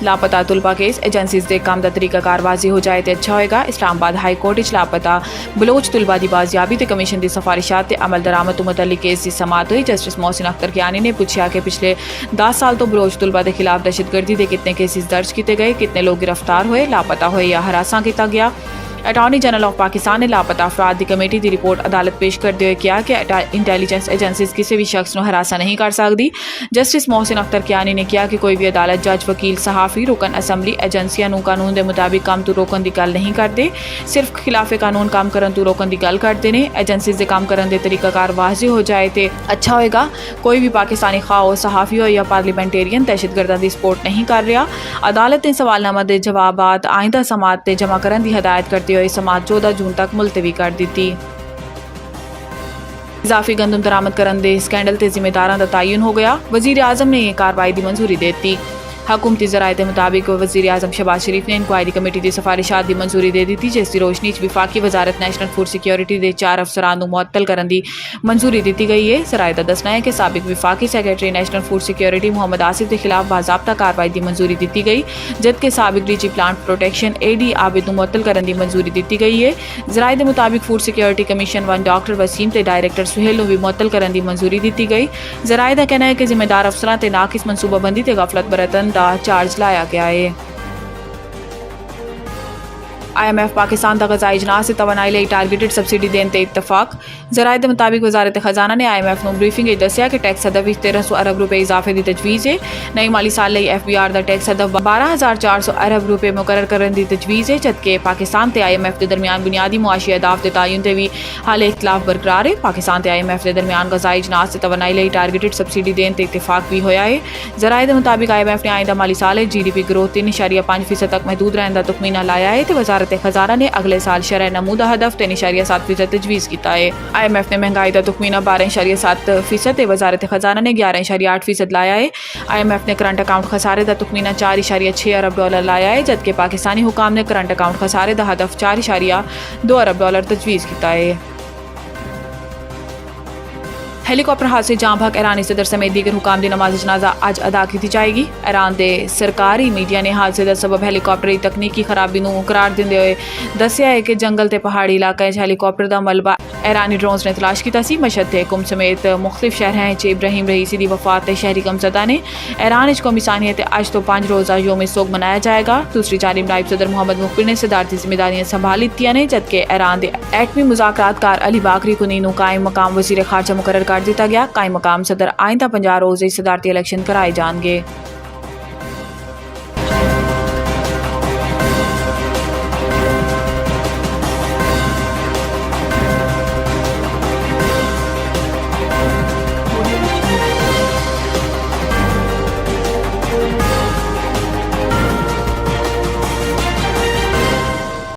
लापता तुलबा case agencies दे काम दा तरीका कारवाजी हो जाए तो अच्छा होएगा। इस्लामाबाद हाई कोर्ट च लापता बलोच तुलबा दी बाजियाबी ते कमीशन दी सिफारिशात ते अमल दरामद तो मुतल्लिक केस की समात हुई। जस्टिस मोहसिन अख्तर कियानी ने पूछा कि पिछले 10 साल तो बलोच तुलबा के खिलाफ दहशतगर्दी के कितने केसेस दर्ज किए गए, कितने लोग गिरफ्तार हुए, लापता हुए या हरासा किया गया। अटॉर्नी जनरल ऑफ पाकिस्तान ने लापता अफराद की कमेटी की रिपोर्ट अदालत पेश करते हुए कहा कि इंटैलीजेंस एजेंसीज किसी भी शख्स को हरासा नहीं कर सकती। जस्टिस मोहसिन अख्तर कियानी ने कहा कि कोई भी अदालत, जज, वकील, सहाफ़ी, रुकन असम्बली एजेंसियां कानून के मुताबिक काम तो रोकन की गल नहीं करते, सिर्फ खिलाफ कानून काम करन तो रोकन की गल करते हैं। एजेंसीज के काम करने के तरीकाकार वाज़े हो जाए तो अच्छा होएगा। कोई भी पाकिस्तानी खा हो, सहाफ़ी हो या पार्लीमेंटेरियन दहशतगर्दां की सपोर्ट नहीं कर रहा। अदालत ने सवालनामा के जवाबात आइंदा समात से जमा करने की हदायत करते हुए समात 14 जून तक मुलतवी कर दी। इजाफी गंदम दरामद करने दे स्कैंडल के जिम्मेदारां दा तयन हो गया। वज़ीर आज़म ने यह कार्रवाई की मंजूरी दे दी। हुकूमती ज़राए के मुताबिक वज़ीर आज़म शहबाज शरीफ ने इंक्वायरी कमेटी की सिफारिशात की मंजूरी दे दी थी, जिसकी रोशनी विफाकी वजारत नैशनल फूड सिक्योरिटी के 4 अफसरान को मुअत्तल करने की मंजूरी दी गई है। ज़राए का दसना है कि साबिक विफाकी secretary national food security Mohammad Asif के खिलाफ बाज़ाब्ता कार्रवाई की मंजूरी दी गई, जबकि साबिक DG plant protection AD Abid को मुअत्तल करने की मंजूरी दी गई है। ज़राए के मुताबिक food security commission 1 doctor Waseem ते डायरेक्टर सुहेल को भी मुअत्तल करने की मंजूरी दी गई। ज़राए का कहना है कि जिम्मेदार अफसरां ते नाकिस मनसूबाबंदी ते गफलत बरतन का चार्ज लाया गया है। IMF पाकिस्तान का गज़ाई इजलास से तवानाई लिए टारगेटेड सबसिडी देने ते इत्तफाक। ज़राए के मुताबिक वजारत खजाना ने IMF को ब्रीफिंग दसिया कि टैक्स हदफ 1300 अरब रुपए इजाफे की तजवीज़ है। नई माली साल लिए FBR का टैक्स हदफ 12,400 अरब रुपए मुकर्रर करने की तजवीज़ है, जबकि पाकिस्तान ते IMF के दरमियान बुनियादी मुआशी अहदाफ के तयन से भी हाल इख्तलाफ बरकरार है। पाकिस्तान ते IMF के दरमियान गज़ाई इजलास से तवानाई लिए टारगेटेड सबसिडी देने ते इत्तफाक भी होया है। ज़राए के मुताबिक IMF ने आइंदा माली साल GDP ग्रोथ 3.5% तक महदूद रहने का तुखमीना लाया है तो वजारत खजाना ने अगले साल शरह नमूदा हदफ 3.7% तजवीज़ किया है। IMF ने महंगाई का तुखमीना 12.7% ते वजारत खजाना ने 11.8% लाया है। IMF ने करंट अकाउंट खसारे का तुखमीना 4.6 अरब डॉलर लाया है, जबकि पाकिस्तानी हुकाम ने करंट अकाउंट खसारे का हदफ 4.2 अरब डॉलर तजवीज़ किया है। हेलीकॉप्टर हादसे जां भग ईरानी सदर समेत दीगर हुकाम की नमाज जनाजा अज अदा की जाएगी। ईरान के सरकारी मीडिया ने हादसे का सबब हेलीकॉप्टर की तकनीकी खराबी को करार देंदे हुए दसिया है कि जंगल ते पहाड़ी इलाके हेलीकॉप्टर का मलबा ईरानी ड्रोन्स ने तलाश किया सी। मशहद ते कुम समेत मुख्तलिफ शहरों च इब्राहिम रईसी की वफात ते शहरी गमजदा ने। ईरान कौमी सानियत अज तो 5 रोज़ा योम सोग मनाया जाएगा। दूसरी जानिब नायब सदर मोहम्मद मुखबिर ने सदारती जिम्मेदारियां संभाल लीतियां ने, जबकि ईरान के एटमी मुज़ाकरातकार अली बाकरी कुनी को कायम मकाम वज़ीर खारजा मुकर्रर कर दिया गया। कायम मकाम सदर आइंदा 50 रोज़ सदारती इलेक्शन कराए जाएंगे।